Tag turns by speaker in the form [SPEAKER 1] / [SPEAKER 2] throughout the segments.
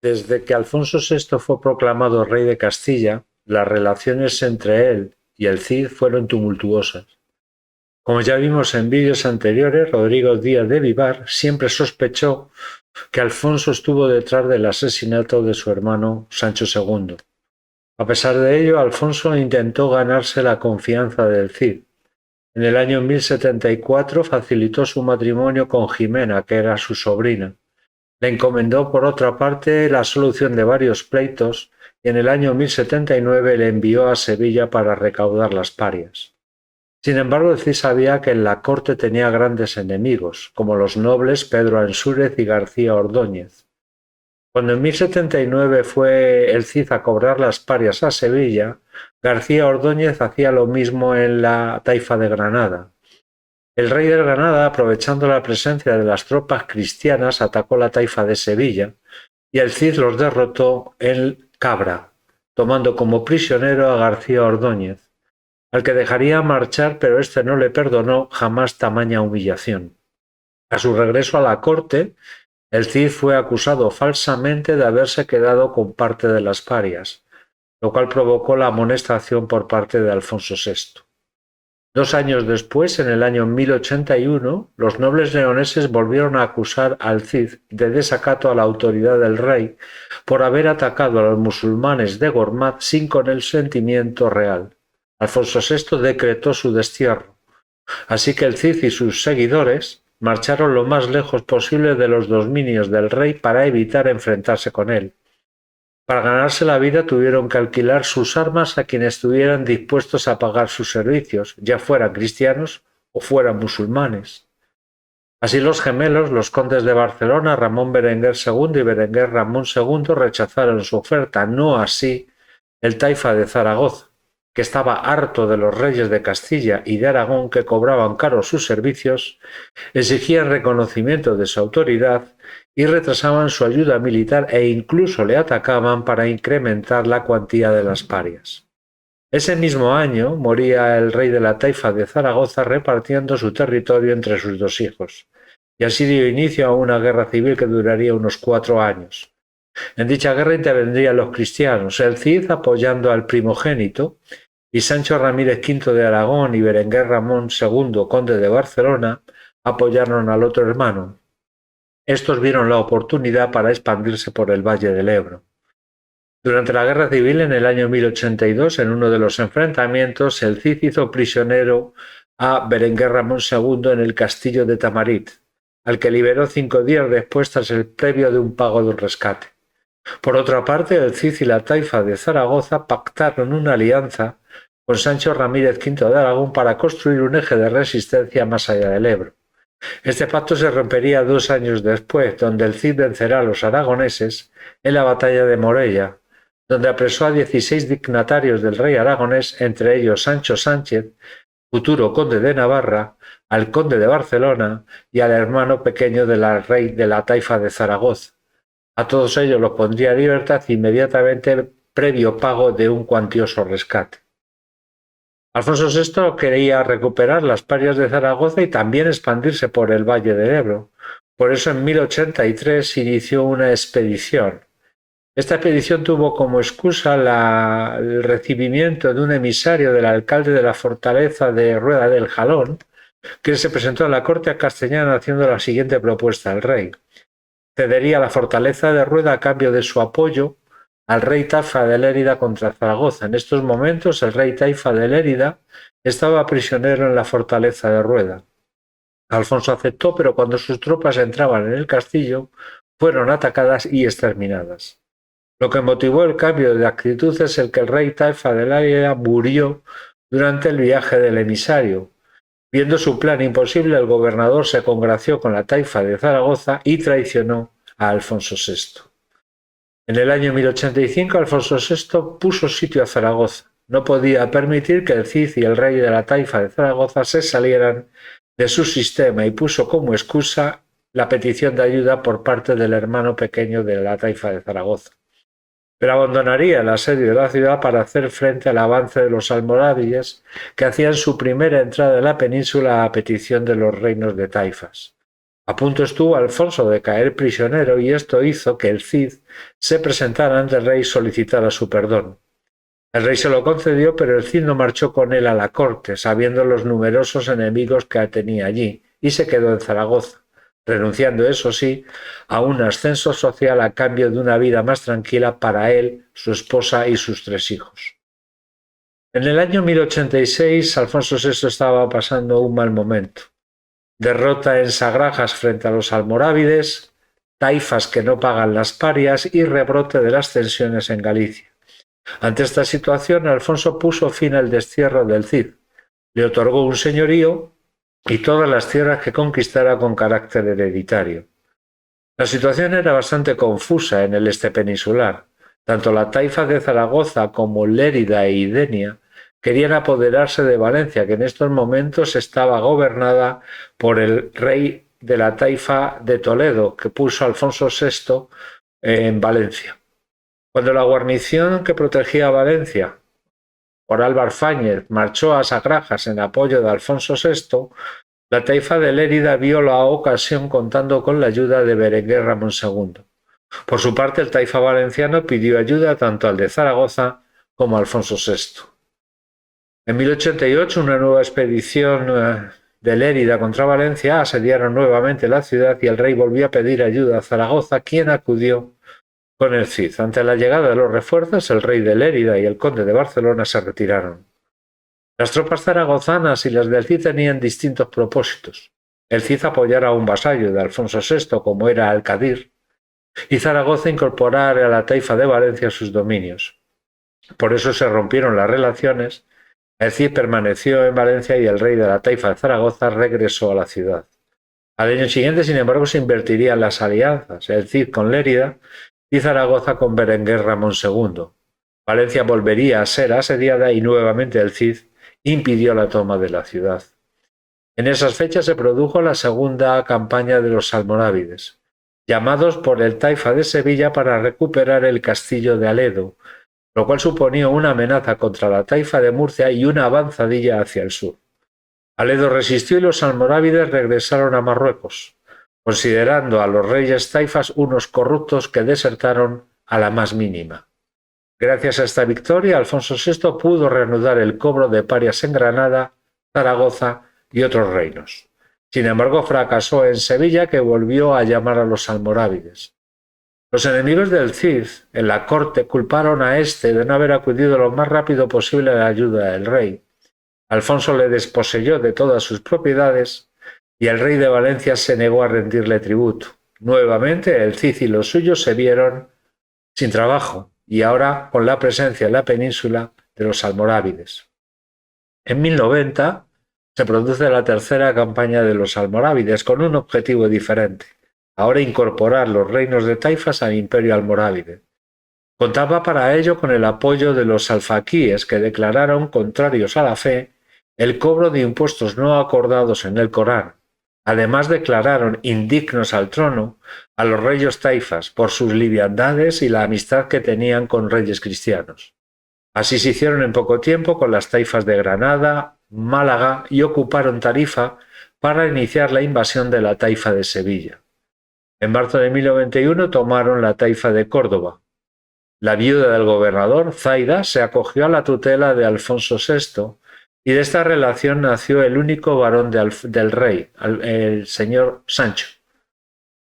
[SPEAKER 1] Desde que Alfonso VI fue proclamado rey de Castilla, las relaciones entre él y el Cid fueron tumultuosas. Como ya vimos en vídeos anteriores, Rodrigo Díaz de Vivar siempre sospechó que Alfonso estuvo detrás del asesinato de su hermano Sancho II. A pesar de ello, Alfonso intentó ganarse la confianza del Cid. En el año 1074 facilitó su matrimonio con Jimena, que era su sobrina. Le encomendó, por otra parte, la solución de varios pleitos y en el año 1079 le envió a Sevilla para recaudar las parias. Sin embargo, el Cid sabía que en la corte tenía grandes enemigos, como los nobles Pedro Ansúrez y García Ordóñez. Cuando en 1079 fue el Cid a cobrar las parias a Sevilla, García Ordóñez hacía lo mismo en la taifa de Granada. El rey de Granada, aprovechando la presencia de las tropas cristianas, atacó la taifa de Sevilla y el Cid los derrotó en Cabra, tomando como prisionero a García Ordóñez, al que dejaría marchar, pero éste no le perdonó jamás tamaña humillación. A su regreso a la corte, el Cid fue acusado falsamente de haberse quedado con parte de las parias, lo cual provocó la amonestación por parte de Alfonso VI. 2 años después, en el año 1081, los nobles leoneses volvieron a acusar al Cid de desacato a la autoridad del rey por haber atacado a los musulmanes de Gormaz sin consentimiento real. Alfonso VI decretó su destierro, así que el Cid y sus seguidores marcharon lo más lejos posible de los dominios del rey para evitar enfrentarse con él. Para ganarse la vida tuvieron que alquilar sus armas a quienes estuvieran dispuestos a pagar sus servicios, ya fueran cristianos o fueran musulmanes. Así los gemelos, los condes de Barcelona, Ramón Berenguer II y Berenguer Ramón II, rechazaron su oferta, no así el taifa de Zaragoza, que estaba harto de los reyes de Castilla y de Aragón que cobraban caros sus servicios, exigían reconocimiento de su autoridad y retrasaban su ayuda militar e incluso le atacaban para incrementar la cuantía de las parias. Ese mismo año moría el rey de la taifa de Zaragoza repartiendo su territorio entre sus dos hijos, y así dio inicio a una guerra civil que duraría unos 4 años. En dicha guerra intervendrían los cristianos, el Cid apoyando al primogénito, y Sancho Ramírez V de Aragón y Berenguer Ramón II, conde de Barcelona, apoyaron al otro hermano. Estos vieron la oportunidad para expandirse por el valle del Ebro. Durante la guerra civil, en el año 1082, en uno de los enfrentamientos, el Cid hizo prisionero a Berenguer Ramón II en el castillo de Tamarit, al que liberó 5 días después tras el previo de un pago de un rescate. Por otra parte, el Cid y la taifa de Zaragoza pactaron una alianza con Sancho Ramírez V de Aragón para construir un eje de resistencia más allá del Ebro. Este pacto se rompería 2 años después, donde el Cid vencerá a los aragoneses en la batalla de Morella, donde apresó a 16 dignatarios del rey aragonés, entre ellos Sancho Sánchez, futuro conde de Navarra, al conde de Barcelona y al hermano pequeño del rey de la taifa de Zaragoza. A todos ellos los pondría en libertad inmediatamente previo pago de un cuantioso rescate. Alfonso VI quería recuperar las parias de Zaragoza y también expandirse por el valle del Ebro. Por eso en 1083 inició una expedición. Esta expedición tuvo como excusa el recibimiento de un emisario del alcalde de la fortaleza de Rueda del Jalón, que se presentó a la corte castellana haciendo la siguiente propuesta al rey. Cedería la fortaleza de Rueda a cambio de su apoyo al rey Taifa de Lérida contra Zaragoza. En estos momentos el rey Taifa de Lérida estaba prisionero en la fortaleza de Rueda. Alfonso aceptó, pero cuando sus tropas entraban en el castillo, fueron atacadas y exterminadas. Lo que motivó el cambio de actitud es el que el rey Taifa de Lérida murió durante el viaje del emisario. Viendo su plan imposible, el gobernador se congració con la taifa de Zaragoza y traicionó a Alfonso VI. En el año 1085, Alfonso VI puso sitio a Zaragoza. No podía permitir que el Cid y el rey de la taifa de Zaragoza se salieran de su sistema y puso como excusa la petición de ayuda por parte del hermano pequeño de la taifa de Zaragoza. Pero abandonaría el asedio de la ciudad para hacer frente al avance de los almorávides que hacían su primera entrada en la península a petición de los reinos de taifas. A punto estuvo Alfonso de caer prisionero y esto hizo que el Cid se presentara ante el rey y solicitara su perdón. El rey se lo concedió, pero el Cid no marchó con él a la corte, sabiendo los numerosos enemigos que tenía allí, y se quedó en Zaragoza, renunciando, eso sí, a un ascenso social a cambio de una vida más tranquila para él, su esposa y sus 3 hijos. En el año 1086, Alfonso VI estaba pasando un mal momento. Derrota en Sagrajas frente a los almorávides, taifas que no pagan las parias y rebrote de las tensiones en Galicia. Ante esta situación, Alfonso puso fin al destierro del Cid, le otorgó un señorío y todas las tierras que conquistara con carácter hereditario. La situación era bastante confusa en el este peninsular. Tanto la taifa de Zaragoza como Lérida e Idenia querían apoderarse de Valencia, que en estos momentos estaba gobernada por el rey de la taifa de Toledo, que puso a Alfonso VI en Valencia. Cuando la guarnición que protegía a Valencia, por Álvar Fáñez, marchó a Sagrajas en apoyo de Alfonso VI, la taifa de Lérida vio la ocasión contando con la ayuda de Berenguer Ramón II. Por su parte, el taifa valenciano pidió ayuda tanto al de Zaragoza como a Alfonso VI. En 1088, una nueva expedición de Lérida contra Valencia asediaron nuevamente la ciudad y el rey volvió a pedir ayuda a Zaragoza, quien acudió con el Cid. Ante la llegada de los refuerzos, el rey de Lérida y el conde de Barcelona se retiraron. Las tropas zaragozanas y las del Cid tenían distintos propósitos. El Cid apoyar a un vasallo de Alfonso VI, como era Alcadir, y Zaragoza incorporar a la taifa de Valencia a sus dominios. Por eso se rompieron las relaciones. El Cid permaneció en Valencia y el rey de la taifa de Zaragoza regresó a la ciudad. Al año siguiente, sin embargo, se invertirían las alianzas, el Cid con Lérida y Zaragoza con Berenguer Ramón II. Valencia volvería a ser asediada y nuevamente el Cid impidió la toma de la ciudad. En esas fechas se produjo la segunda campaña de los almorávides, llamados por el taifa de Sevilla para recuperar el castillo de Aledo, lo cual suponía una amenaza contra la taifa de Murcia y una avanzadilla hacia el sur. Aledo resistió y los almorávides regresaron a Marruecos, considerando a los reyes taifas unos corruptos que desertaron a la más mínima. Gracias a esta victoria, Alfonso VI pudo reanudar el cobro de parias en Granada, Zaragoza y otros reinos. Sin embargo, fracasó en Sevilla, que volvió a llamar a los almorávides. Los enemigos del Cid en la corte culparon a este de no haber acudido lo más rápido posible a la ayuda del rey. Alfonso le desposeyó de todas sus propiedades y el rey de Valencia se negó a rendirle tributo. Nuevamente, el Cid y los suyos se vieron sin trabajo y ahora con la presencia en la península de los almorávides. En 1090 se produce la tercera campaña de los almorávides con un objetivo diferente. Ahora incorporar los reinos de taifas al imperio almorávide. Contaba para ello con el apoyo de los alfaquíes, que declararon contrarios a la fe el cobro de impuestos no acordados en el Corán. Además, declararon indignos al trono a los reyes taifas por sus liviandades y la amistad que tenían con reyes cristianos. Así se hicieron en poco tiempo con las taifas de Granada, Málaga y ocuparon Tarifa para iniciar la invasión de la taifa de Sevilla. En marzo de 1091 tomaron la taifa de Córdoba. La viuda del gobernador, Zaida, se acogió a la tutela de Alfonso VI y de esta relación nació el único varón del rey, el señor Sancho.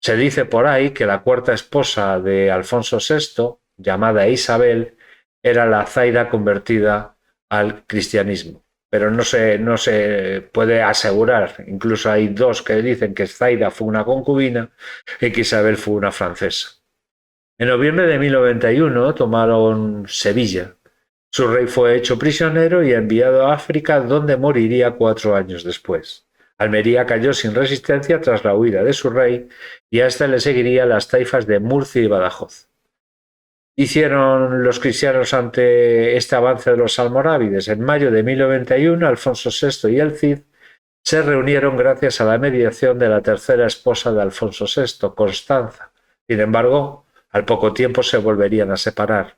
[SPEAKER 1] Se dice por ahí que la cuarta esposa de Alfonso VI, llamada Isabel, era la Zaida convertida al cristianismo. Pero no se puede asegurar. Incluso hay 2 que dicen que Zaida fue una concubina y que Isabel fue una francesa. En noviembre de 1091 tomaron Sevilla. Su rey fue hecho prisionero y enviado a África, donde moriría 4 años después. Almería cayó sin resistencia tras la huida de su rey y a este le seguirían las taifas de Murcia y Badajoz. Hicieron los cristianos ante este avance de los almorávides. En mayo de 1091, Alfonso VI y el Cid se reunieron gracias a la mediación de la tercera esposa de Alfonso VI, Constanza. Sin embargo, al poco tiempo se volverían a separar.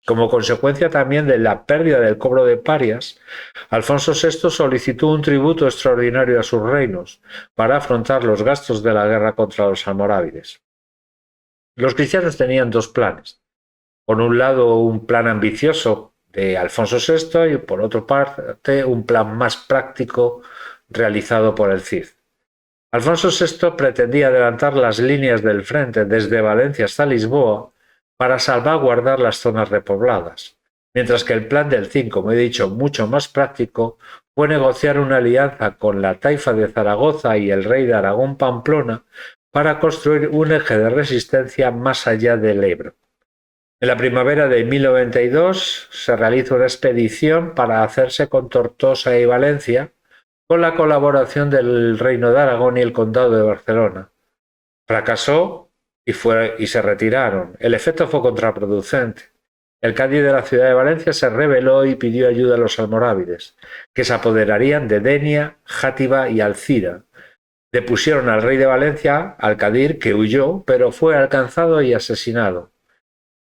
[SPEAKER 1] Como consecuencia también de la pérdida del cobro de parias, Alfonso VI solicitó un tributo extraordinario a sus reinos para afrontar los gastos de la guerra contra los almorávides. Los cristianos tenían dos planes. Por un lado, un plan ambicioso de Alfonso VI y por otra parte, un plan más práctico realizado por el Cid. Alfonso VI pretendía adelantar las líneas del frente desde Valencia hasta Lisboa para salvaguardar las zonas repobladas, mientras que el plan del Cid, como he dicho, mucho más práctico, fue negociar una alianza con la taifa de Zaragoza y el rey de Aragón Pamplona para construir un eje de resistencia más allá del Ebro. En la primavera de 1092 se realiza una expedición para hacerse con Tortosa y Valencia, con la colaboración del Reino de Aragón y el Condado de Barcelona. Fracasó y se retiraron. El efecto fue contraproducente. El cadí de la ciudad de Valencia se rebeló y pidió ayuda a los almorávides, que se apoderarían de Denia, Játiva y Alcira. Depusieron al rey de Valencia, Alcadir, que huyó, pero fue alcanzado y asesinado.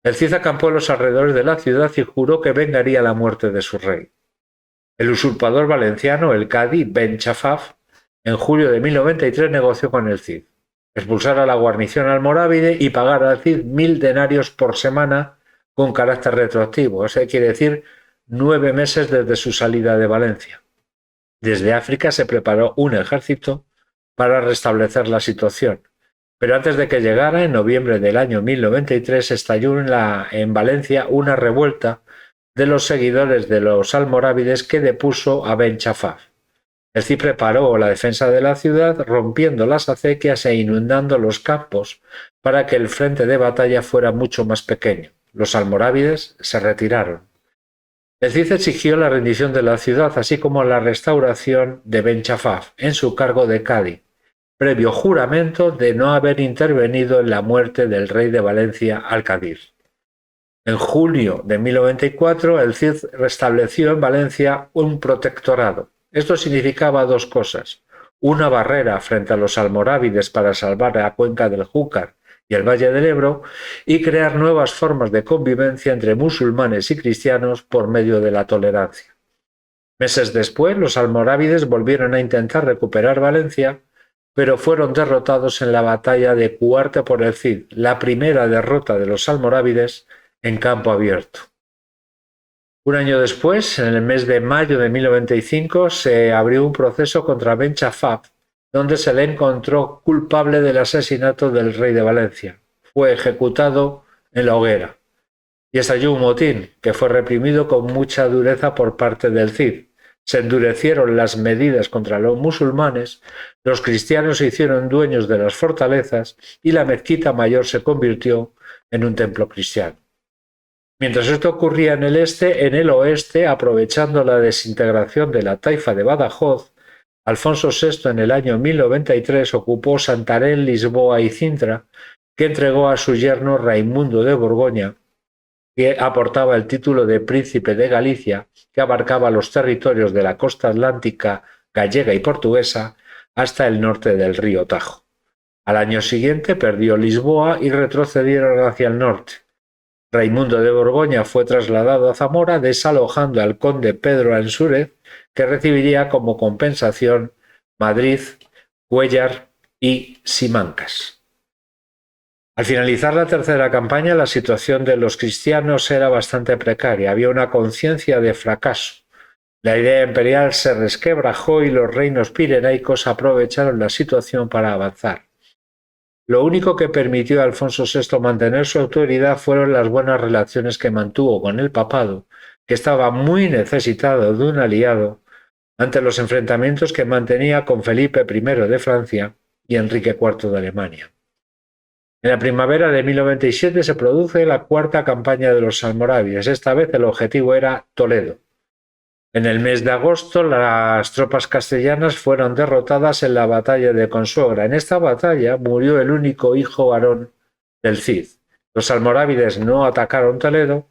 [SPEAKER 1] El Cid acampó en los alrededores de la ciudad y juró que vengaría la muerte de su rey. El usurpador valenciano, el cadí Ben Chafaf, en julio de 1093 negoció con el Cid expulsar a la guarnición almorávide y pagar al Cid 1000 denarios por semana con carácter retroactivo. Eso quiere decir 9 meses desde su salida de Valencia. Desde África se preparó un ejército para restablecer la situación. Pero antes de que llegara, en noviembre del año 1093, estalló en Valencia una revuelta de los seguidores de los almorávides que depuso a Ben Chafaf. El Cid preparó la defensa de la ciudad, rompiendo las acequias e inundando los campos para que el frente de batalla fuera mucho más pequeño. Los almorávides se retiraron. El Cid exigió la rendición de la ciudad, así como la restauración de Ben Chafaf en su cargo de cadí, previo juramento de no haber intervenido en la muerte del rey de Valencia, Alcadir. En julio de 1094, el Cid restableció en Valencia un protectorado. Esto significaba dos cosas: una barrera frente a los almorávides para salvar la cuenca del Júcar y el Valle del Ebro, y crear nuevas formas de convivencia entre musulmanes y cristianos por medio de la tolerancia. Meses después, los almorávides volvieron a intentar recuperar Valencia, pero fueron derrotados en la batalla de Cuarte por el Cid, la primera derrota de los almorávides en campo abierto. Un año después, en el mes de mayo de 1095, se abrió un proceso contra Ben Chafaf, donde se le encontró culpable del asesinato del rey de Valencia. Fue ejecutado en la hoguera. Y estalló un motín, que fue reprimido con mucha dureza por parte del Cid. Se endurecieron las medidas contra los musulmanes, los cristianos se hicieron dueños de las fortalezas y la mezquita mayor se convirtió en un templo cristiano. Mientras esto ocurría en el oeste, aprovechando la desintegración de la taifa de Badajoz, Alfonso VI en el año 1093 ocupó Santarém, Lisboa y Cintra, que entregó a su yerno Raimundo de Borgoña, que aportaba el título de príncipe de Galicia, que abarcaba los territorios de la costa atlántica gallega y portuguesa hasta el norte del río Tajo. Al año siguiente perdió Lisboa y retrocedieron hacia el norte. Raimundo de Borgoña fue trasladado a Zamora, desalojando al conde Pedro Ansúrez, que recibiría como compensación Madrid, Cuéllar y Simancas. Al finalizar la tercera campaña, la situación de los cristianos era bastante precaria. Había una conciencia de fracaso. La idea imperial se resquebrajó y los reinos pirenaicos aprovecharon la situación para avanzar. Lo único que permitió a Alfonso VI mantener su autoridad fueron las buenas relaciones que mantuvo con el papado, que estaba muy necesitado de un aliado ante los enfrentamientos que mantenía con Felipe I de Francia y Enrique IV de Alemania. En la primavera de 1097 se produce la cuarta campaña de los almorávides. Esta vez el objetivo era Toledo. En el mes de agosto, las tropas castellanas fueron derrotadas en la batalla de Consuegra. En esta batalla murió el único hijo varón del Cid. Los almorávides no atacaron Toledo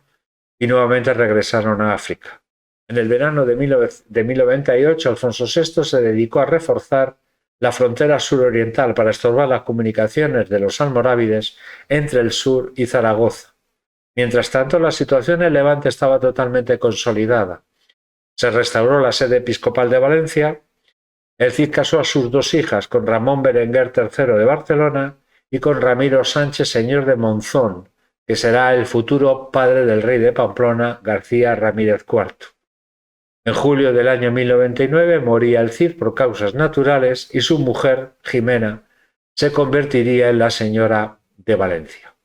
[SPEAKER 1] y nuevamente regresaron a África. En el verano de 1098, Alfonso VI se dedicó a reforzar la frontera suroriental para estorbar las comunicaciones de los almorávides entre el sur y Zaragoza. Mientras tanto, la situación en Levante estaba totalmente consolidada. Se restauró la sede episcopal de Valencia, el Cid casó a sus dos hijas con Ramón Berenguer III de Barcelona y con Ramiro Sánchez, señor de Monzón, que será el futuro padre del rey de Pamplona, García Ramírez IV. En julio del año 1099 moría el Cid por causas naturales y su mujer, Jimena, se convertiría en la señora de Valencia.